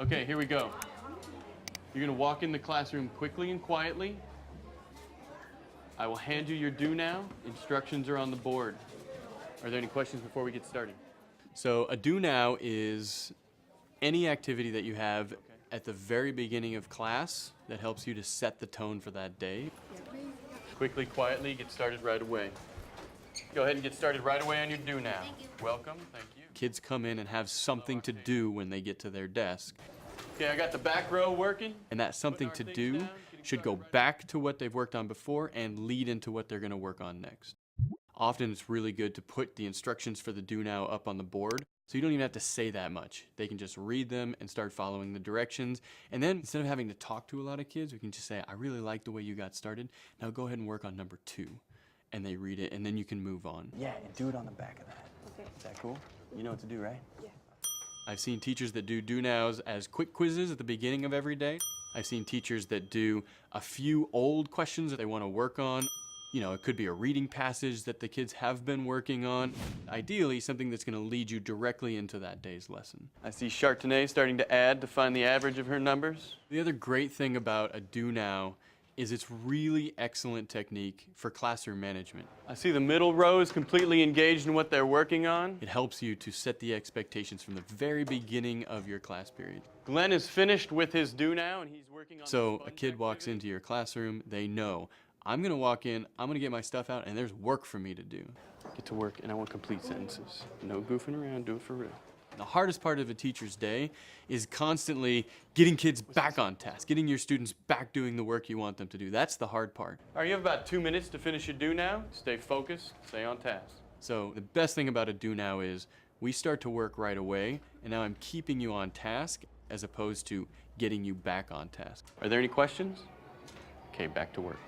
Okay, here we go. You're gonna walk in the classroom quickly and quietly. I will hand you your do now. Instructions are on the board. Are there any questions before we get started? So a do now is any activity that you have at the very beginning of class that helps you to set the tone for that day. Quickly, quietly, get started right away. Go ahead and get started right away on your do now. Thank you. Welcome, thank you. Kids come in and have something to do when they get to their desk. Okay, I got the back row working. And that something to do should go back to what they've worked on before and lead into what they're gonna work on next. Often it's really good to put the instructions for the do now up on the board, so you don't even have to say that much. They can just read them and start following the directions. And then instead of having to talk to a lot of kids, we can just say, I really like the way you got started. Now go ahead and work on number 2. And they read it, and then you can move on. Yeah, and do it on the back of that. Okay. Is that cool? You know what to do, right? Yeah. I've seen teachers that do nows as quick quizzes at the beginning of every day. I've seen teachers that do a few old questions that they want to work on. You know, it could be a reading passage that the kids have been working on. Ideally, something that's going to lead you directly into that day's lesson. I see Chartenay starting to add to find the average of her numbers. The other great thing about a do now is it's really excellent technique for classroom management. I see the middle row is completely engaged in what they're working on. It helps you to set the expectations from the very beginning of your class period. Glenn is finished with his do now and he's working on So a kid walks into your classroom, they know, I'm gonna walk in, I'm gonna get my stuff out, and there's work for me to do. Get to work, and I want complete sentences. No goofing around, do it for real. The hardest part of a teacher's day is constantly getting kids back on task, getting your students back doing the work you want them to do. That's the hard part. All right, you have about 2 minutes to finish your do now. Stay focused, stay on task. So the best thing about a do now is we start to work right away, and now I'm keeping you on task as opposed to getting you back on task. Are there any questions? Okay, back to work.